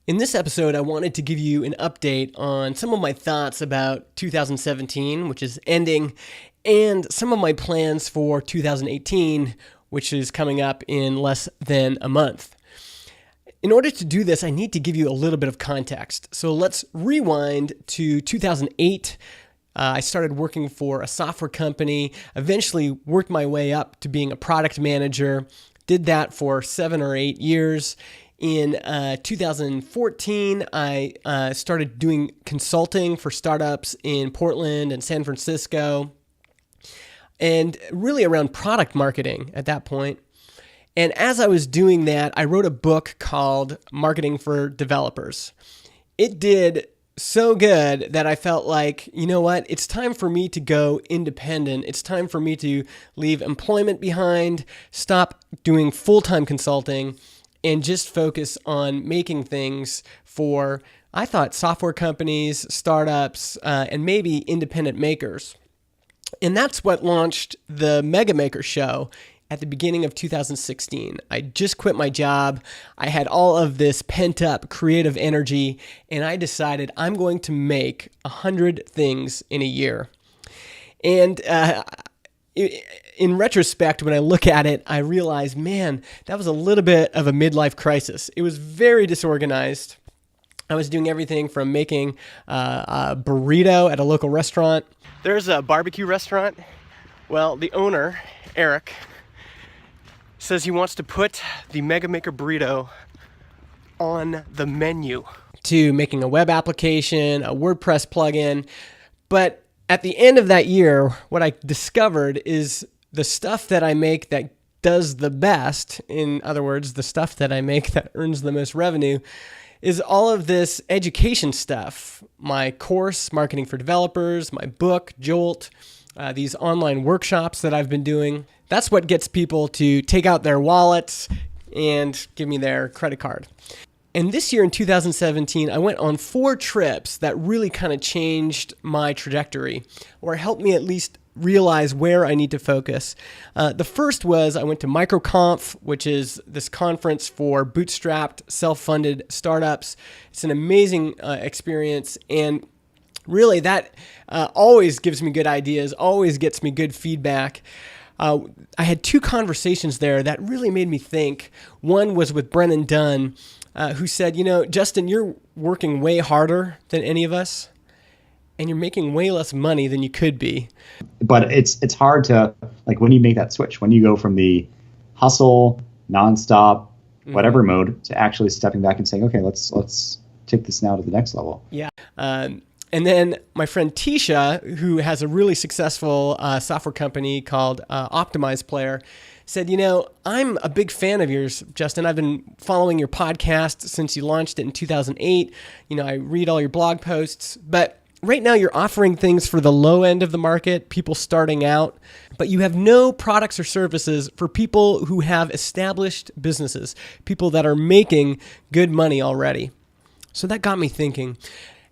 In this episode, I wanted to give you an update on some of my thoughts about 2017, which is ending, and some of my plans for 2018, which is coming up in less than a month. In order to do this, I need to give you a little bit of context. So let's rewind to 2008. I started working for a software company, eventually worked my way up to being a product manager, did that for 7 or 8 years. In 2014, I started doing consulting for startups in Portland and San Francisco, and really around product marketing at that point. And as I was doing that, I wrote a book called Marketing for Developers. It did so good that I felt like, you know what, it's time for me to go independent. It's time for me to leave employment behind, stop doing full-time consulting, and just focus on making things for, I thought, software companies, startups, and maybe independent makers. And that's what launched the Mega Maker Show at the beginning of 2016. I just quit my job. I had all of this pent-up creative energy, and I decided I'm going to make 100 things in a year. And in retrospect, when I look at it, I realize, man, that was a little bit of a midlife crisis. It was very disorganized. I was doing everything from making a burrito at a local restaurant. There's a barbecue restaurant. Well, the owner, Eric, says he wants to put the Mega Maker burrito on the menu, to making a web application, a WordPress plugin. But at the end of that year, what I discovered is the stuff that I make that does the best, in other words, the stuff that I make that earns the most revenue, is all of this education stuff. My course, Marketing for Developers, my book, Jolt, these online workshops that I've been doing. That's what gets people to take out their wallets and give me their credit card. And this year in 2017, I went on 4 trips that really kind of changed my trajectory, or helped me at least realize where I need to focus. The first was I went to MicroConf, which is this conference for bootstrapped, self-funded startups. It's an amazing experience, and really that always gives me good ideas, always gets me good feedback. I had 2 conversations there that really made me think. One was with Brennan Dunn, who said, you know, Justin, you're working way harder than any of us, and you're making way less money than you could be. But it's hard to, like, when you make that switch, when you go from the hustle, nonstop, whatever mode, to actually stepping back and saying, okay, let's take this now to the next level. Yeah. And then my friend Tisha, who has a really successful software company called Optimize Player, said, you know, I'm a big fan of yours, Justin. I've been following your podcast since you launched it in 2008. You know, I read all your blog posts, but right now you're offering things for the low end of the market, people starting out, but you have no products or services for people who have established businesses, people that are making good money already. So that got me thinking.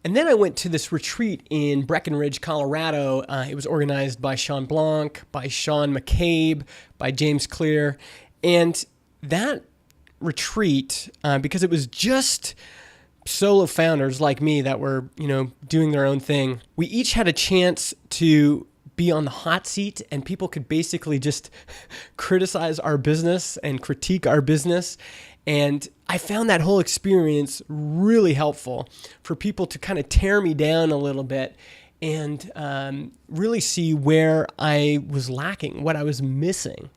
And then I went to this retreat in Breckenridge, Colorado. It was organized by Sean Blanc, by Sean McCabe, by James Clear. And that retreat, because it was just solo founders like me that were, you know, doing their own thing, we each had a chance to be on the hot seat, and people could basically just criticize our business and critique our business. And I found that whole experience really helpful for people to kind of tear me down a little bit and really see where I was lacking, what I was missing.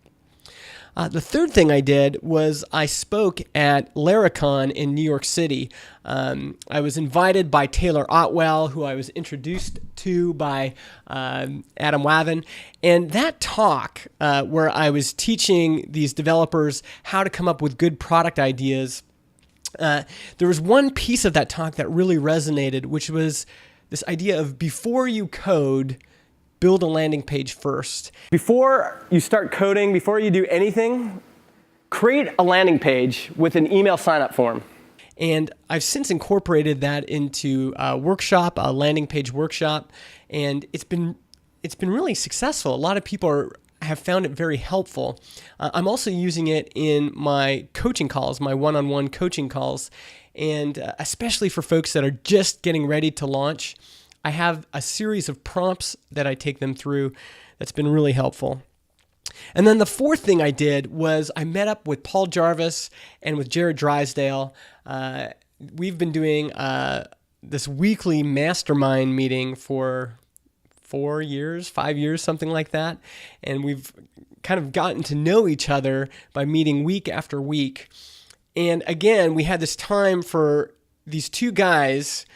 The third thing I did was I spoke at Laracon in New York City. I was invited by Taylor Otwell, who I was introduced to by Adam Wavin. And that talk, where I was teaching these developers how to come up with good product ideas, there was one piece of that talk that really resonated, which was this idea of before you code, build a landing page first. Before you start coding, before you do anything, create a landing page with an email sign-up form. And I've since incorporated that into a workshop, a landing page workshop, and it's been really successful. A lot of people have found it very helpful. I'm also using it in my coaching calls, my one-on-one coaching calls, and especially for folks that are just getting ready to launch. I have a series of prompts that I take them through that's been really helpful. And then the fourth thing I did was I met up with Paul Jarvis and with Jared Drysdale. We've been doing this weekly mastermind meeting for 5 years, something like that. And we've kind of gotten to know each other by meeting week after week. And again, we had this time for these two guys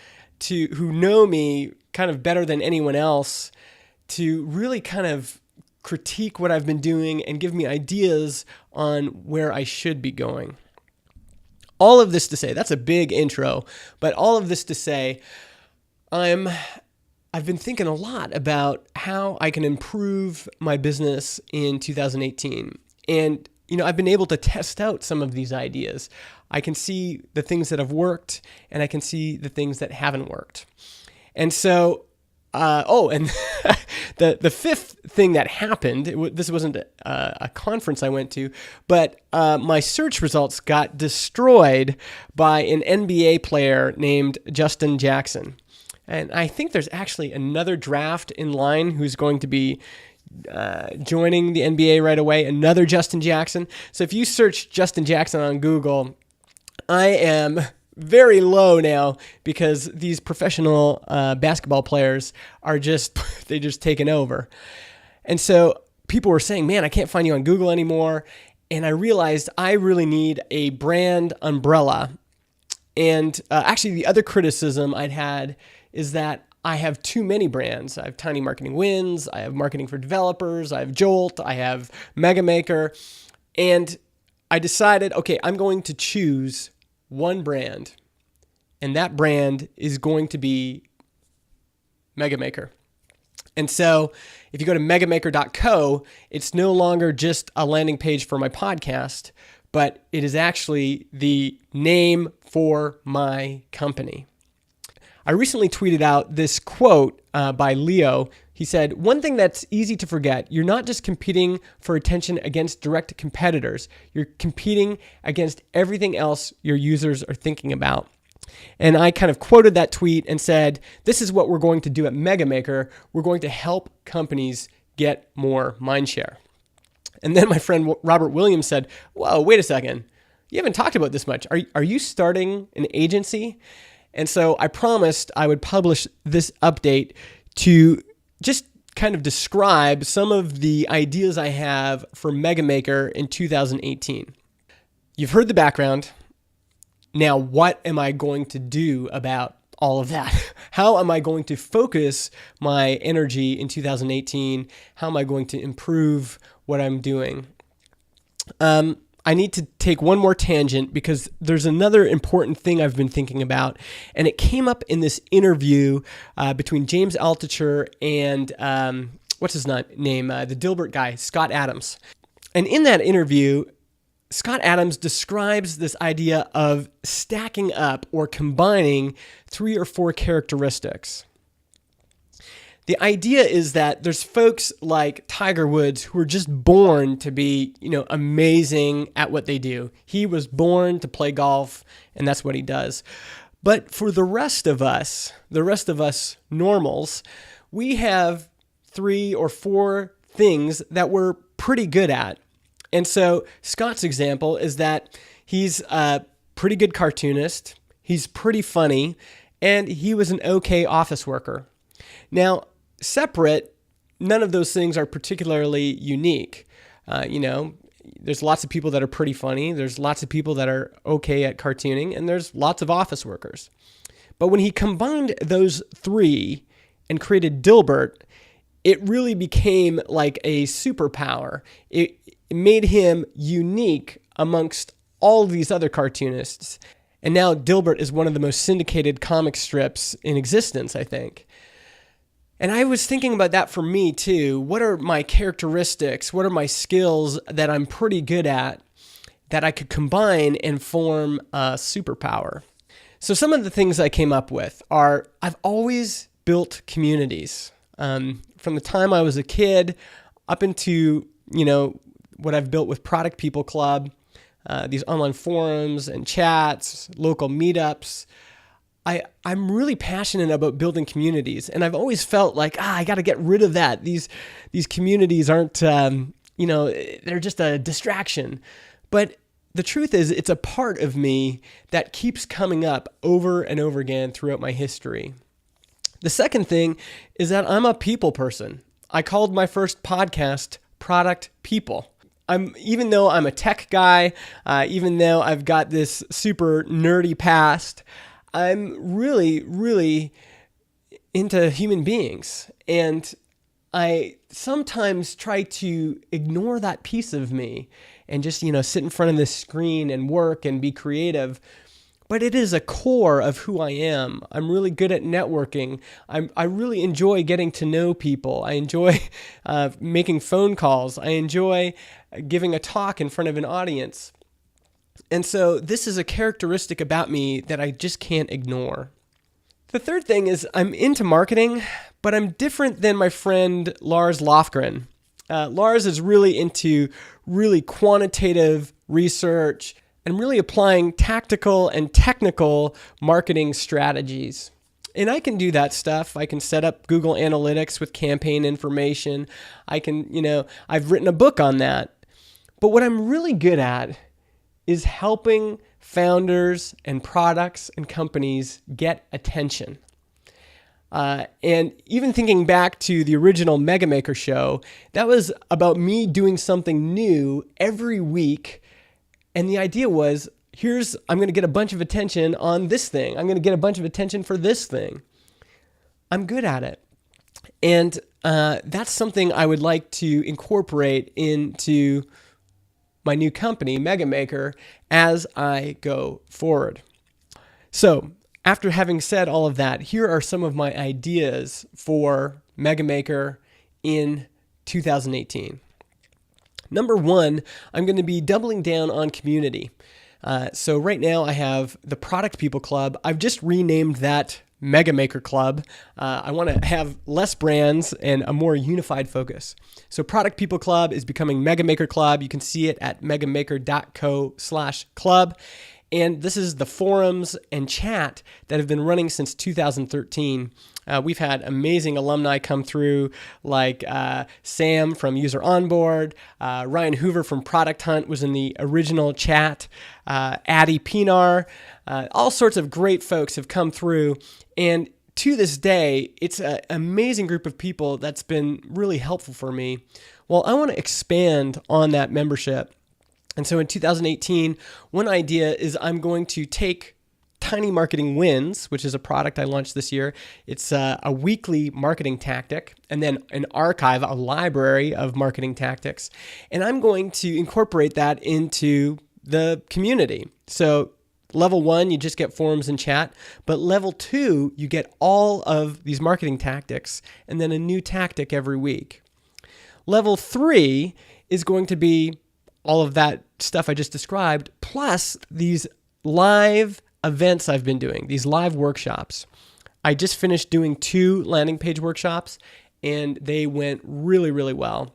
who know me kind of better than anyone else to really kind of critique what I've been doing and give me ideas on where I should be going. All of this to say, that's a big intro, but all of this to say, I've been thinking a lot about how I can improve my business in 2018. And, I've been able to test out some of these ideas. I can see the things that have worked, and I can see the things that haven't worked. And so, and the fifth thing that happened, this wasn't a conference I went to, but my search results got destroyed by an NBA player named Justin Jackson. And I think there's actually another draft in line who's going to be joining the NBA right away, another Justin Jackson. So if you search Justin Jackson on Google, I am very low now because these professional basketball players are they just taken over. And so people were saying, man, I can't find you on Google anymore. And I realized I really need a brand umbrella. And actually the other criticism I'd had is that I have too many brands. I have Tiny Marketing Wins, I have Marketing for Developers, I have Jolt, I have Mega Maker. And I decided, okay, I'm going to choose one brand, and that brand is going to be Mega Maker. And so if you go to megamaker.co, it's no longer just a landing page for my podcast, but it is actually the name for my company. I recently tweeted out this quote by Leo. He said, "One thing that's easy to forget, you're not just competing for attention against direct competitors, you're competing against everything else your users are thinking about." And I kind of quoted that tweet and said, this is what we're going to do at Mega Maker. We're going to help companies get more mindshare. And then my friend Robert Williams said, whoa, wait a second. You haven't talked about this much. Are you starting an agency? And so I promised I would publish this update to just kind of describe some of the ideas I have for Mega Maker in 2018. You've heard the background. Now, what am I going to do about all of that? How am I going to focus my energy in 2018? How am I going to improve what I'm doing? I need to take one more tangent because there's another important thing I've been thinking about, and it came up in this interview between James Altucher and what's his name? The Dilbert guy, Scott Adams. And in that interview, Scott Adams describes this idea of stacking up or combining 3 or 4 characteristics. The idea is that there's folks like Tiger Woods who are just born to be, amazing at what they do. He was born to play golf, and that's what he does. But for the rest of us normals, we have 3 or 4 things that we're pretty good at. And so Scott's example is that he's a pretty good cartoonist, he's pretty funny, and he was an okay office worker. Now, separate, none of those things are particularly unique. There's lots of people that are pretty funny, there's lots of people that are okay at cartooning, and there's lots of office workers. But when he combined those 3 and created Dilbert, it really became like a superpower. It made him unique amongst all these other cartoonists. And now Dilbert is one of the most syndicated comic strips in existence, I think. And I was thinking about that for me too. What are my characteristics? What are my skills that I'm pretty good at that I could combine and form a superpower? So some of the things I came up with are I've always built communities. From the time I was a kid up into what I've built with Product People Club, these online forums and chats, local meetups, I'm really passionate about building communities, and I've always felt like I got to get rid of that. These communities aren't, they're just a distraction. But the truth is, it's a part of me that keeps coming up over and over again throughout my history. The second thing is that I'm a people person. I called my first podcast Product People. Even though I'm a tech guy, even though I've got this super nerdy past, I'm really, really into human beings. And I sometimes try to ignore that piece of me and just, sit in front of this screen and work and be creative. But it is a core of who I am. I'm really good at networking. I really enjoy getting to know people. I enjoy making phone calls. I enjoy giving a talk in front of an audience. And so this is a characteristic about me that I just can't ignore. The third thing is I'm into marketing, but I'm different than my friend Lars Lofgren. Lars is really into really quantitative research and really applying tactical and technical marketing strategies. And I can do that stuff. I can set up Google Analytics with campaign information. I've written a book on that. But what I'm really good at is helping founders and products and companies get attention. And even thinking back to the original Mega Maker show, that was about me doing something new every week. And the idea was, I'm going to get a bunch of attention on this thing. I'm going to get a bunch of attention for this thing. I'm good at it. And that's something I would like to incorporate into my new company, Mega Maker, as I go forward. So, after having said all of that, here are some of my ideas for Mega Maker in 2018. Number one, I'm going to be doubling down on community. So right now I have the Product People Club. I've just renamed that Mega Maker Club. I want to have less brands and a more unified focus. So Product People Club is becoming Mega Maker Club. You can see it at megamaker.co/club. And this is the forums and chat that have been running since 2013. We've had amazing alumni come through, like Sam from User Onboard, Ryan Hoover from Product Hunt was in the original chat, Addie Pinar, all sorts of great folks have come through. And to this day, it's an amazing group of people that's been really helpful for me. Well, I want to expand on that membership. And so in 2018, one idea is I'm going to take Tiny Marketing Wins, which is a product I launched this year. It's a weekly marketing tactic, and then an archive, a library of marketing tactics. And I'm going to incorporate that into the community. So level 1, you just get forums and chat. But level 2, you get all of these marketing tactics and then a new tactic every week. Level 3 is going to be all of that stuff I just described, plus these live events I've been doing, these live workshops. I just finished doing 2 landing page workshops, and they went really, really well.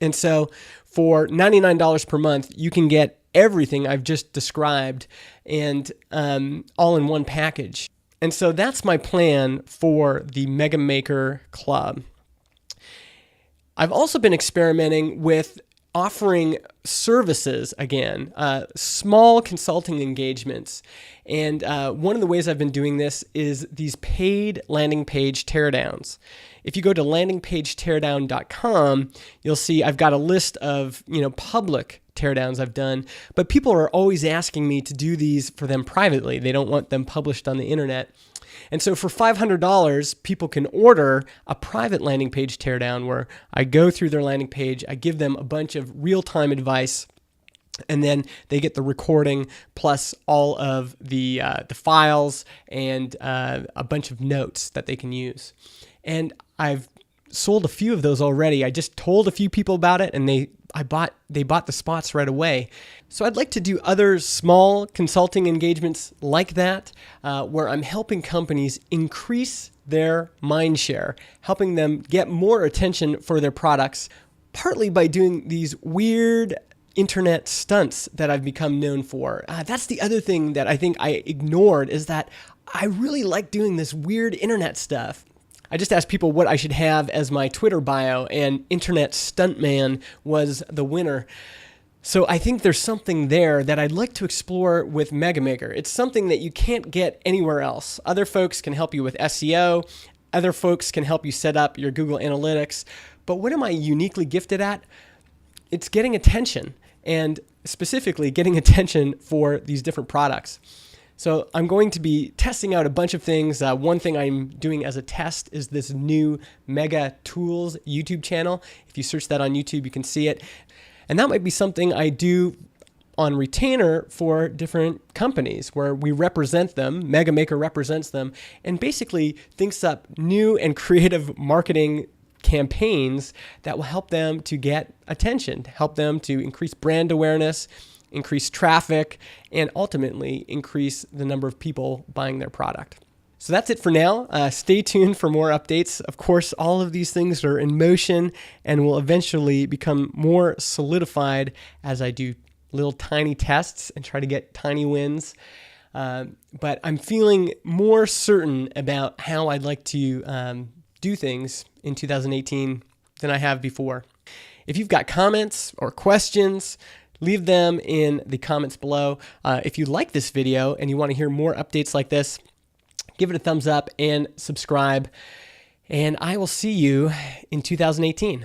And so for $99 per month, you can get everything I've just described and all in one package. And so that's my plan for the Mega Maker Club. I've also been experimenting with offering services again, small consulting engagements. And one of the ways I've been doing this is these paid landing page teardowns. If you go to landingpageteardown.com, you'll see I've got a list of public teardowns I've done, but people are always asking me to do these for them privately. They don't want them published on the internet. And so for $500, people can order a private landing page teardown where I go through their landing page, I give them a bunch of real-time advice, and then they get the recording plus all of the files and a bunch of notes that they can use. And I've sold a few of those already. I just told a few people about it, and they bought the spots right away. So I'd like to do other small consulting engagements like that, where I'm helping companies increase their mind share, helping them get more attention for their products, partly by doing these weird internet stunts that I've become known for. That's the other thing that I think I ignored, is that I really like doing this weird internet stuff. I just asked people what I should have as my Twitter bio, and Internet Stuntman was the winner. So I think there's something there that I'd like to explore with Mega Maker. It's something that you can't get anywhere else. Other folks can help you with SEO. Other folks can help you set up your Google Analytics. But what am I uniquely gifted at? It's getting attention, and specifically getting attention for these different products. So I'm going to be testing out a bunch of things. One thing I'm doing as a test is this new Mega Tools YouTube channel. If you search that on YouTube, you can see it. And that might be something I do on retainer for different companies where we represent them, Mega Maker represents them, and basically thinks up new and creative marketing campaigns that will help them to get attention, to help them to increase brand awareness, increase traffic, and ultimately increase the number of people buying their product. So that's it for now. Stay tuned for more updates. Of course, all of these things are in motion and will eventually become more solidified as I do little tiny tests and try to get tiny wins. But I'm feeling more certain about how I'd like to do things in 2018 than I have before. If you've got comments or questions, leave them in the comments below. If you like this video and you want to hear more updates like this, give it a thumbs up and subscribe. And I will see you in 2018.